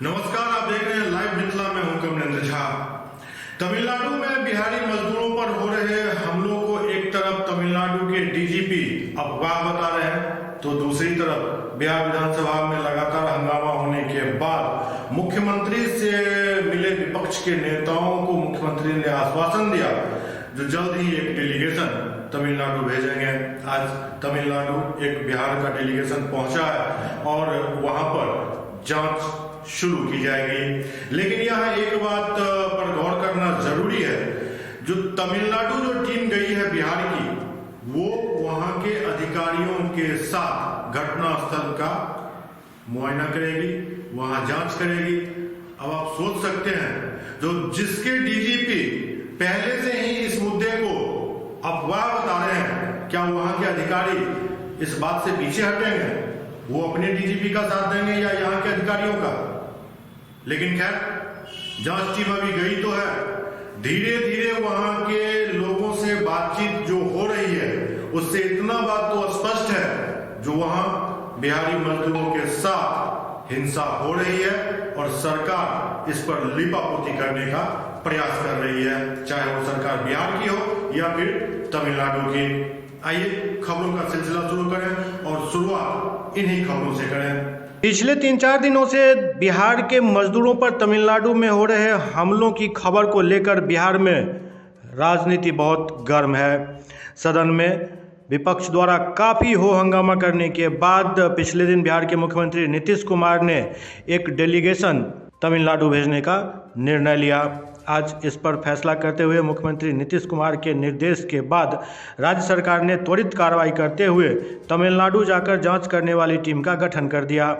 नमस्कार, आप देख रहे हैं लाइव मिथिला में हूं कमलेंद्र झा। तमिलनाडु में बिहारी मजदूरों पर हो रहे हमलों को एक तरफ तमिलनाडु के डीजीपी अफवाह बता रहे हैं, तो दूसरी तरफ बिहार विधानसभा में लगातार हंगामा होने के बाद मुख्यमंत्री से मिले विपक्ष के नेताओं को मुख्यमंत्री ने आश्वासन दिया जो जल्द ही एक डेलीगेशन तमिलनाडु भेजेंगे। आज तमिलनाडु एक बिहार का डेलीगेशन पहुंचा है और वहां पर जांच शुरू की जाएगी। लेकिन यहाँ एक बात पर गौर करना जरूरी है, जो तमिलनाडु जो टीम गई है बिहार की, वो वहां के अधिकारियों के साथ घटनास्थल का मुआयना करेगी, वहां जांच करेगी। अब आप सोच सकते हैं, जो जिसके डीजीपी पहले से ही इस मुद्दे को अफवाह बता रहे हैं, क्या वहां के अधिकारी इस बात से पीछे हटेंगे? वो अपने डीजीपी का साथ देंगे या यहाँ के अधिकारियों का? लेकिन खैर, जांच टीम अभी गई तो है। धीरे धीरे वहां के लोगों से बातचीत जो हो रही है, उससे इतना बात तो स्पष्ट है, जो वहां बिहारी मजदूरों के साथ हिंसा हो रही है और सरकार इस पर लिपापोती करने का प्रयास कर रही है, चाहे वो सरकार बिहार की हो या फिर तमिलनाडु की। आइए खबरों का सिलसिला शुरू करें और शुरुआत इन्हीं खबरों से करें। पिछले 3-4 दिनों से बिहार के मजदूरों पर तमिलनाडु में हो रहे हमलों की खबर को लेकर बिहार में राजनीति बहुत गर्म है। सदन में विपक्ष द्वारा काफ़ी हो हंगामा करने के बाद पिछले दिन बिहार के मुख्यमंत्री नीतीश कुमार ने एक डेलीगेशन तमिलनाडु भेजने का निर्णय लिया। आज इस पर फैसला करते हुए मुख्यमंत्री नीतीश कुमार के निर्देश के बाद राज्य सरकार ने त्वरित कार्रवाई करते हुए तमिलनाडु जाकर जांच करने वाली टीम का गठन कर दिया।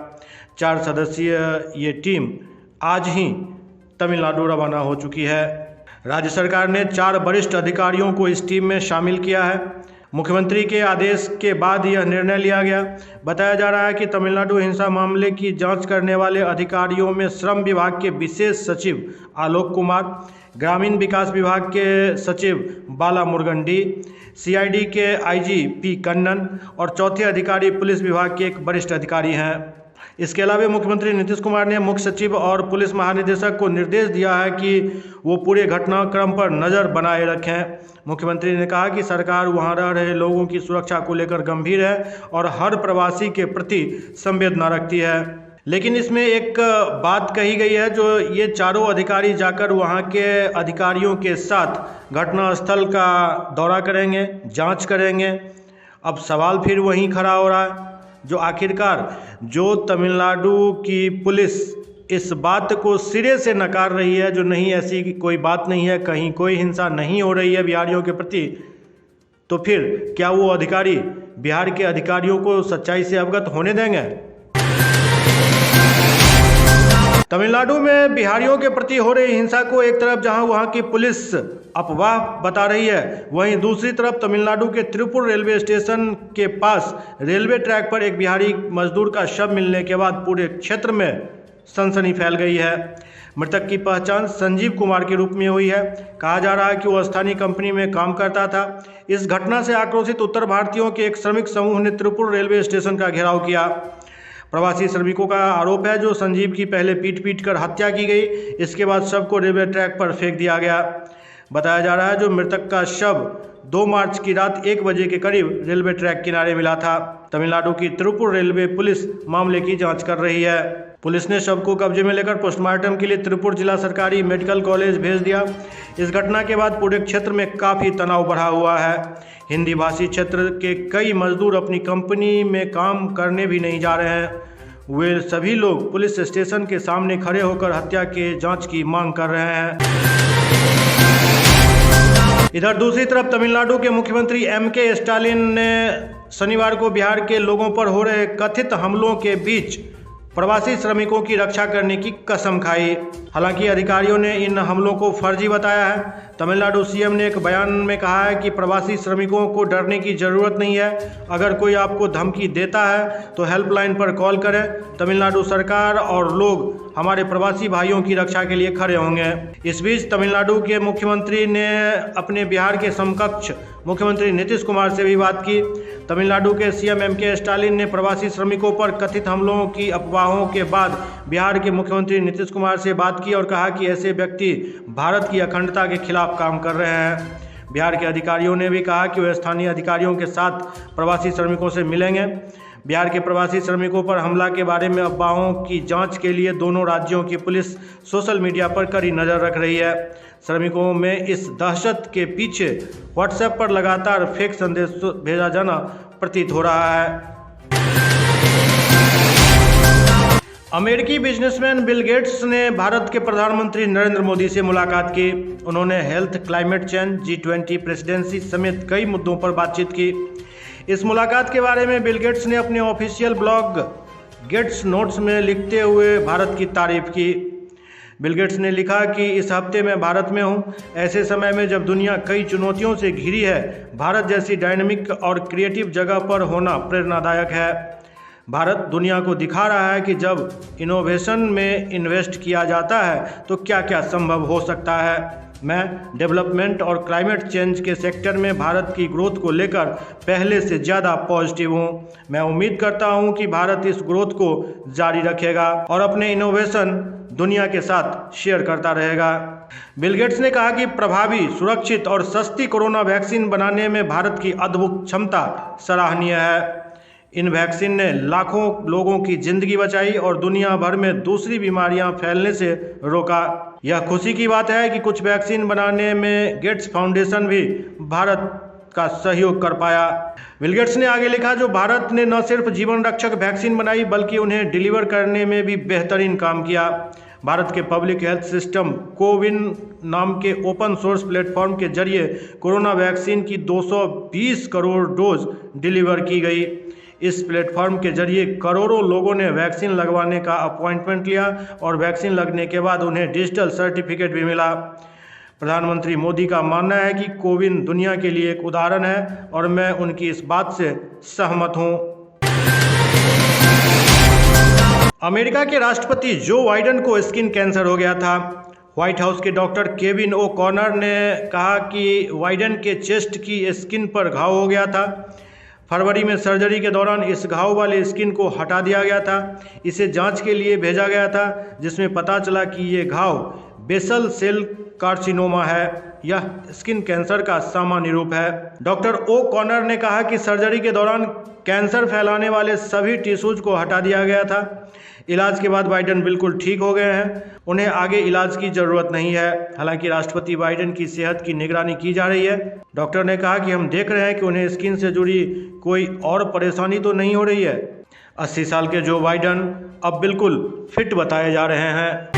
4 सदस्यीय ये टीम आज ही तमिलनाडु रवाना हो चुकी है। राज्य सरकार ने 4 वरिष्ठ अधिकारियों को इस टीम में शामिल किया है। मुख्यमंत्री के आदेश के बाद यह निर्णय लिया गया। बताया जा रहा है कि तमिलनाडु हिंसा मामले की जांच करने वाले अधिकारियों में श्रम विभाग के विशेष सचिव आलोक कुमार, ग्रामीण विकास विभाग के सचिव बाला मुरुगन डी, सीआईडी के आईजी पी कन्नन और चौथे अधिकारी पुलिस विभाग के एक वरिष्ठ अधिकारी हैं। इसके अलावा मुख्यमंत्री नीतीश कुमार ने मुख्य सचिव और पुलिस महानिदेशक को निर्देश दिया है कि वो पूरे घटनाक्रम पर नज़र बनाए रखें। मुख्यमंत्री ने कहा कि सरकार वहां रह रहे लोगों की सुरक्षा को लेकर गंभीर है और हर प्रवासी के प्रति संवेदना रखती है। लेकिन इसमें एक बात कही गई है, जो ये चारों अधिकारी जाकर वहां के अधिकारियों के साथ घटनास्थल का दौरा करेंगे, जांच करेंगे। अब सवाल फिर वहीं खड़ा हो रहा है, जो आखिरकार जो तमिलनाडु की पुलिस इस बात को सिरे से नकार रही है, जो नहीं ऐसी कोई बात नहीं है, कहीं कोई हिंसा नहीं हो रही है बिहारियों के प्रति, तो फिर क्या वो अधिकारी बिहार के अधिकारियों को सच्चाई से अवगत होने देंगे? तमिलनाडु में बिहारियों के प्रति हो रही हिंसा को एक तरफ जहां वहां की पुलिस अफवाह बता रही है, वहीं दूसरी तरफ तमिलनाडु के तिरुपुर रेलवे स्टेशन के पास रेलवे ट्रैक पर एक बिहारी मजदूर का शव मिलने के बाद पूरे क्षेत्र में सनसनी फैल गई है। मृतक की पहचान संजीव कुमार के रूप में हुई है। कहा जा रहा है कि वह स्थानीय कंपनी में काम करता था। इस घटना से आक्रोशित उत्तर भारतीयों के एक श्रमिक समूह ने तिरुपुर रेलवे स्टेशन का घेराव किया। प्रवासी श्रमिकों का आरोप है, जो संजीव की पहले पीट कर हत्या की गई, इसके बाद शव को रेलवे ट्रैक पर फेंक दिया गया। बताया जा रहा है, जो मृतक का शव 2 मार्च की रात 1 बजे के करीब रेलवे ट्रैक किनारे मिला था। तमिलनाडु की तिरुपुर रेलवे पुलिस मामले की जांच कर रही है। पुलिस ने शव को कब्जे में लेकर पोस्टमार्टम के लिए तिरुपुर जिला सरकारी मेडिकल कॉलेज भेज दिया। इस घटना के बाद पूरे क्षेत्र में काफ़ी तनाव बढ़ा हुआ है। हिंदी भाषी क्षेत्र के कई मजदूर अपनी कंपनी में काम करने भी नहीं जा रहे हैं। वे सभी लोग पुलिस स्टेशन के सामने खड़े होकर हत्या के जांच की मांग कर रहे हैं। इधर दूसरी तरफ तमिलनाडु के मुख्यमंत्री एम.के. स्टालिन ने शनिवार को बिहार के लोगों पर हो रहे कथित हमलों के बीच प्रवासी श्रमिकों की रक्षा करने की कसम खाई। हालांकि अधिकारियों ने इन हमलों को फर्जी बताया है। तमिलनाडु सीएम ने एक बयान में कहा है कि प्रवासी श्रमिकों को डरने की ज़रूरत नहीं है। अगर कोई आपको धमकी देता है तो हेल्पलाइन पर कॉल करें। तमिलनाडु सरकार और लोग हमारे प्रवासी भाइयों की रक्षा के लिए खड़े होंगे। इस बीच तमिलनाडु के मुख्यमंत्री ने अपने बिहार के समकक्ष मुख्यमंत्री नीतीश कुमार से भी बात की। तमिलनाडु के सीएम एम.के. स्टालिन ने प्रवासी श्रमिकों पर कथित हमलों की अफवाहों के बाद बिहार के मुख्यमंत्री नीतीश कुमार से बात की और कहा कि ऐसे व्यक्ति भारत की अखंडता के खिलाफ काम कर रहे हैं। बिहार के अधिकारियों ने भी कहा कि वे स्थानीय अधिकारियों के साथ प्रवासी श्रमिकों से मिलेंगे। बिहार के प्रवासी श्रमिकों पर हमला के बारे में अफवाहों की जांच के लिए दोनों राज्यों की पुलिस सोशल मीडिया पर कड़ी नज़र रख रही है। श्रमिकों में इस दहशत के पीछे व्हाट्सएप पर लगातार फेक संदेश भेजा जाना प्रतीत हो रहा है। अमेरिकी बिजनेसमैन बिल गेट्स ने भारत के प्रधानमंत्री नरेंद्र मोदी से मुलाकात की। उन्होंने health, climate change, G20 presidency समेत कई मुद्दों पर बातचीत की। इस मुलाकात के बारे में बिल गेट्स ने अपने ऑफिशियल ब्लॉग गेट्स नोट्स में लिखते हुए भारत की तारीफ की। बिल गेट्स ने लिखा कि इस हफ्ते मैं भारत में हूं। ऐसे समय में जब दुनिया कई चुनौतियों से घिरी है, भारत जैसी डायनामिक और क्रिएटिव जगह पर होना प्रेरणादायक है। भारत दुनिया को दिखा रहा है कि जब इनोवेशन में इन्वेस्ट किया जाता है तो क्या क्या संभव हो सकता है। मैं डेवलपमेंट और क्लाइमेट चेंज के सेक्टर में भारत की ग्रोथ को लेकर पहले से ज़्यादा पॉजिटिव हूं। मैं उम्मीद करता हूं कि भारत इस ग्रोथ को जारी रखेगा और अपने इनोवेशन दुनिया के साथ शेयर करता रहेगा। बिल गेट्स ने कहा कि प्रभावी, सुरक्षित और सस्ती कोरोना वैक्सीन बनाने में भारत की अद्भुत क्षमता सराहनीय है। इन वैक्सीन ने लाखों लोगों की जिंदगी बचाई और दुनिया भर में दूसरी बीमारियां फैलने से रोका। यह खुशी की बात है कि कुछ वैक्सीन बनाने में गेट्स फाउंडेशन भी भारत का सहयोग कर पाया। बिल गेट्स ने आगे लिखा, जो भारत ने न सिर्फ जीवन रक्षक वैक्सीन बनाई बल्कि उन्हें डिलीवर करने में भी बेहतरीन काम किया। भारत के पब्लिक हेल्थ सिस्टम कोविन नाम के ओपन सोर्स प्लेटफॉर्म के जरिए कोरोना वैक्सीन की 220 करोड़ डोज डिलीवर की गई। इस प्लेटफॉर्म के जरिए करोड़ों लोगों ने वैक्सीन लगवाने का अपॉइंटमेंट लिया और वैक्सीन लगने के बाद उन्हें डिजिटल सर्टिफिकेट भी मिला। प्रधानमंत्री मोदी का मानना है कि कोविन दुनिया के लिए एक उदाहरण है और मैं उनकी इस बात से सहमत हूं। अमेरिका के राष्ट्रपति जो बाइडेन को स्किन कैंसर हो गया था। व्हाइट हाउस के डॉक्टर केविन ओ कॉनर ने कहा कि बाइडेन के चेस्ट की स्किन पर घाव हो गया था। फरवरी में सर्जरी के दौरान इस घाव वाले स्किन को हटा दिया गया था। इसे जांच के लिए भेजा गया था जिसमें पता चला कि ये घाव बेसल सेल कार्सिनोमा है। यह स्किन कैंसर का सामान्य रूप है। डॉक्टर ओ कॉनर ने कहा कि सर्जरी के दौरान कैंसर फैलाने वाले सभी टिश्यूज को हटा दिया गया था। इलाज के बाद बाइडेन बिल्कुल ठीक हो गए हैं। उन्हें आगे इलाज की ज़रूरत नहीं है। हालांकि राष्ट्रपति बाइडेन की सेहत की निगरानी की जा रही है। डॉक्टर ने कहा कि हम देख रहे हैं कि उन्हें स्किन से जुड़ी कोई और परेशानी तो नहीं हो रही है। 80 साल के जो बाइडेन अब बिल्कुल फिट बताए जा रहे हैं।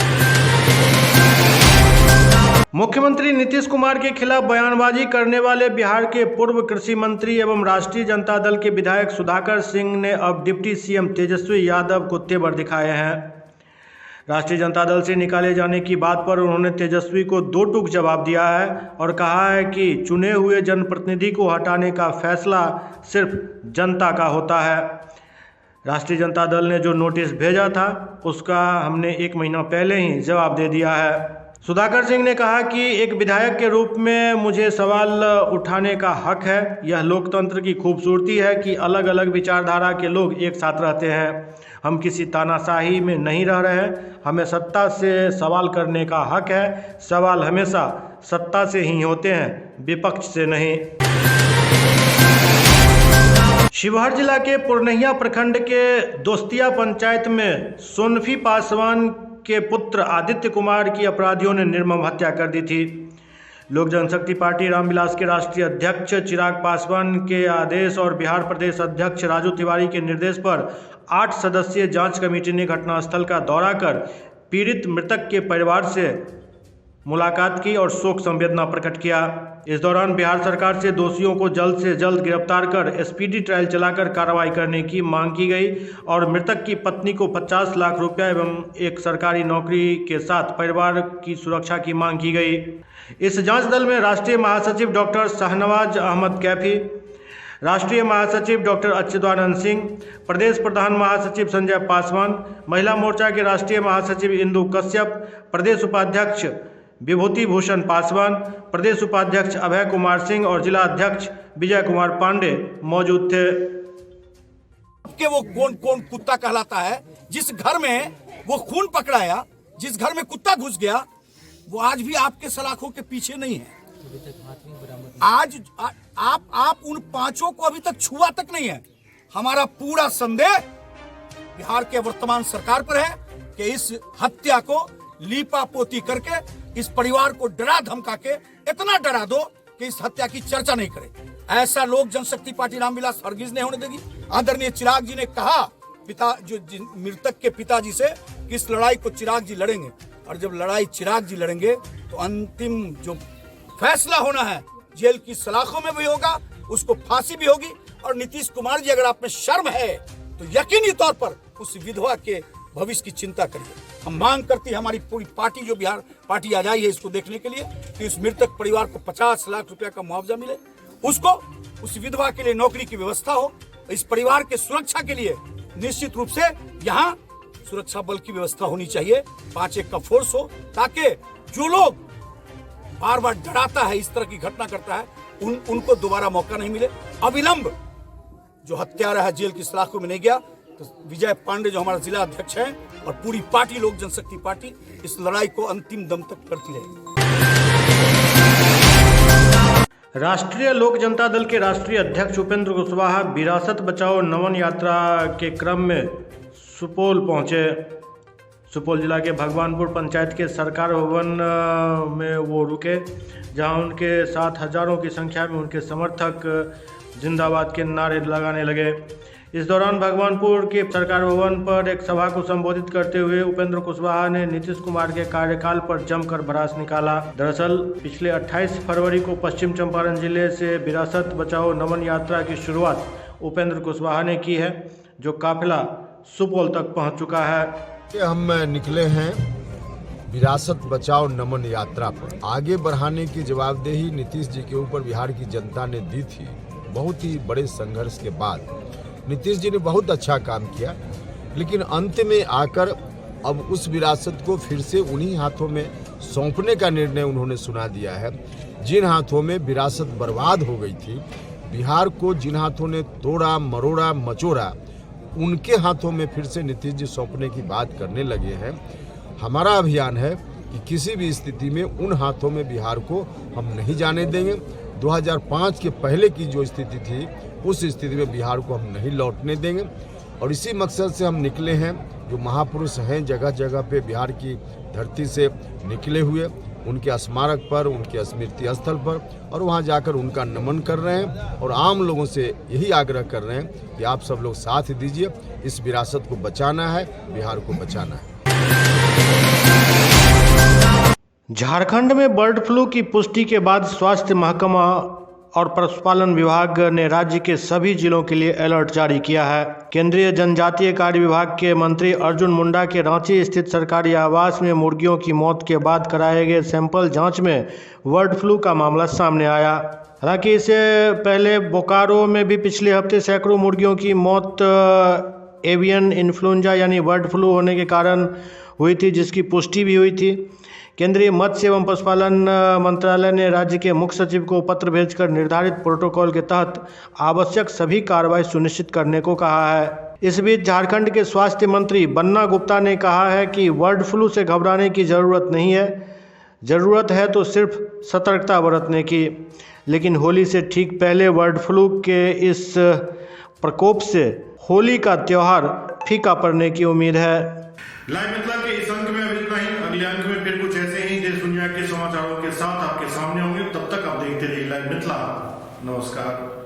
मुख्यमंत्री नीतीश कुमार के खिलाफ बयानबाजी करने वाले बिहार के पूर्व कृषि मंत्री एवं राष्ट्रीय जनता दल के विधायक सुधाकर सिंह ने अब डिप्टी सीएम तेजस्वी यादव को तेवर दिखाए हैं। राष्ट्रीय जनता दल से निकाले जाने की बात पर उन्होंने तेजस्वी को दो टूक जवाब दिया है और कहा है कि चुने हुए जनप्रतिनिधि को हटाने का फैसला सिर्फ जनता का होता है। राष्ट्रीय जनता दल ने जो नोटिस भेजा था उसका हमने 1 महीना पहले ही जवाब दे दिया है। सुधाकर सिंह ने कहा कि एक विधायक के रूप में मुझे सवाल उठाने का हक है। यह लोकतंत्र की खूबसूरती है कि अलग अलग विचारधारा के लोग एक साथ रहते हैं। हम किसी तानाशाही में नहीं रह रहे हैं। हमें सत्ता से सवाल करने का हक है। सवाल हमेशा सत्ता से ही होते हैं, विपक्ष से नहीं। शिवहर जिला के पुरनहिया प्रखंड के दोस्तिया पंचायत में सोनफी पासवान के पुत्र आदित्य कुमार की अपराधियों ने निर्मम हत्या कर दी थी। लोक जनशक्ति पार्टी रामविलास के राष्ट्रीय अध्यक्ष चिराग पासवान के आदेश और बिहार प्रदेश अध्यक्ष राजू तिवारी के निर्देश पर 8 सदस्यीय जांच कमेटी ने घटनास्थल का दौरा कर पीड़ित मृतक के परिवार से मुलाकात की और शोक संवेदना प्रकट किया। इस दौरान बिहार सरकार से दोषियों को जल्द से जल्द गिरफ्तार कर स्पीडी ट्रायल चलाकर कार्रवाई करने की मांग की गई और मृतक की पत्नी को 50 लाख रुपया एवं एक सरकारी नौकरी के साथ परिवार की सुरक्षा की मांग की गई। इस जांच दल में राष्ट्रीय महासचिव डॉक्टर शाहनवाज अहमद कैफी, राष्ट्रीय महासचिव डॉक्टर अच्युतानंद सिंह, प्रदेश प्रधान महासचिव संजय पासवान, महिला मोर्चा के राष्ट्रीय महासचिव इंदु कश्यप, प्रदेश उपाध्यक्ष विभूति भूषण पासवान, प्रदेश उपाध्यक्ष अभय कुमार सिंह और जिला अध्यक्ष विजय कुमार पांडे मौजूद थे। कि वो कौन कौन कुत्ता कहलाता है। जिस घर में वो खून पकड़ाया, जिस घर में कुत्ता घुस गया, वो आज भी आपके सलाखों के पीछे नहीं है। आज आप उन पांचों को अभी तक छुआ तक नहीं है। हमारा पूरा संदेह बिहार के वर्तमान सरकार पर है कि इस हत्या को लीपा पोती करके इस परिवार को डरा धमका के इतना डरा दो कि इस हत्या की चर्चा नहीं करे। ऐसा लोक जनशक्ति पार्टी रामविलास हरगिज नहीं होने देगी। आदरणीय चिराग जी ने कहा मृतक के पिताजी से कि इस लड़ाई को चिराग जी लड़ेंगे, और जब लड़ाई चिराग जी लड़ेंगे तो अंतिम जो फैसला होना है जेल की सलाखों में भी होगा, उसको फांसी भी होगी। और नीतीश कुमार जी, अगर आप में शर्म है तो यकीनी तौर पर उस विधवा के भविष्य की चिंता करिए। हम मांग करती है, हमारी पूरी पार्टी जो बिहार पार्टी आ जाई है इसको देखने के लिए, कि उस मृतक परिवार को 50 लाख रुपया का मुआवजा मिले, उसको उस विधवा के लिए नौकरी की व्यवस्था हो। इस परिवार के सुरक्षा के लिए निश्चित रूप से यहाँ सुरक्षा बल की व्यवस्था होनी चाहिए, 5-1 का फोर्स हो, ताकि जो लोग बार बार डराता है, इस तरह की घटना करता है, उनको दोबारा मौका नहीं मिले। अविलंब जो हत्यारा है जेल की सलाखों में नहीं गया तो विजय पांडे जो हमारा जिला अध्यक्ष हैं और पूरी पार्टी लोक जनशक्ति पार्टी इस लड़ाई को अंतिम दम तक करती रहेगी। राष्ट्रीय लोक जनता दल के राष्ट्रीय अध्यक्ष उपेंद्र कुशवाहा विरासत बचाओ नमन यात्रा के क्रम में सुपौल पहुंचे। सुपौल जिला के भगवानपुर पंचायत के सरकार भवन में वो रुके, जहां उनके साथ हजारों की संख्या में उनके समर्थक जिंदाबाद के नारे लगाने लगे। इस दौरान भगवानपुर के सरकार भवन पर एक सभा को संबोधित करते हुए उपेंद्र कुशवाहा ने नीतीश कुमार के कार्यकाल पर जमकर भड़ास निकाला। दरअसल पिछले 28 फरवरी को पश्चिम चंपारण जिले से विरासत बचाओ नमन यात्रा की शुरुआत उपेंद्र कुशवाहा ने की है, जो काफिला सुपौल तक पहुंच चुका है। हम निकले हैं विरासत बचाओ नमन यात्रा पर। आगे बढ़ाने की जवाबदेही नीतीश जी के ऊपर बिहार की जनता ने दी थी। बहुत ही बड़े संघर्ष के बाद नीतीश जी ने बहुत अच्छा काम किया, लेकिन अंत में आकर अब उस विरासत को फिर से उन्हीं हाथों में सौंपने का निर्णय उन्होंने सुना दिया है, जिन हाथों में विरासत बर्बाद हो गई थी। बिहार को जिन हाथों ने तोड़ा मरोड़ा मचोड़ा, उनके हाथों में फिर से नीतीश जी सौंपने की बात करने लगे हैं। हमारा अभियान है कि किसी भी स्थिति में उन हाथों में बिहार को हम नहीं जाने देंगे। 2005 के पहले की जो स्थिति थी, उस स्थिति में बिहार को हम नहीं लौटने देंगे। और इसी मकसद से हम निकले हैं। जो महापुरुष हैं जगह जगह पे बिहार की धरती से निकले हुए, उनके स्मारक पर, उनके स्मृति स्थल पर, और वहां जाकर उनका नमन कर रहे हैं। और आम लोगों से यही आग्रह कर रहे हैं कि आप सब लोग साथ दीजिए, इस विरासत को बचाना है, बिहार को बचाना है। झारखंड में बर्ड फ्लू की पुष्टि के बाद स्वास्थ्य महकमा और पशुपालन विभाग ने राज्य के सभी जिलों के लिए अलर्ट जारी किया है। केंद्रीय जनजातीय कार्य विभाग के मंत्री अर्जुन मुंडा के रांची स्थित सरकारी आवास में मुर्गियों की मौत के बाद कराए गए सैंपल जांच में बर्ड फ्लू का मामला सामने आया। हालांकि इससे पहले बोकारो में भी पिछले हफ्ते सैकड़ों मुर्गियों की मौत एवियन इन्फ्लुएंजा यानी बर्ड फ्लू होने के कारण हुई थी, जिसकी पुष्टि भी हुई थी। केंद्रीय मत्स्य एवं पशुपालन मंत्रालय ने राज्य के मुख्य सचिव को पत्र भेजकर निर्धारित प्रोटोकॉल के तहत आवश्यक सभी कार्रवाई सुनिश्चित करने को कहा है। इस बीच झारखंड के स्वास्थ्य मंत्री बन्ना गुप्ता ने कहा है कि बर्ड फ्लू से घबराने की ज़रूरत नहीं है, ज़रूरत है तो सिर्फ सतर्कता बरतने की। लेकिन होली से ठीक पहले बर्ड फ्लू के इस प्रकोप से होली का त्यौहार फीका पड़ने की उम्मीद है। लाइव मिथिला के इस अंक में अभी इतना ही। अगले अंक में फिर कुछ ऐसे ही देश दुनिया के समाचारों के साथ आपके सामने होंगे। तब तक आप देखते रहिए लाइव मिथिला। नमस्कार।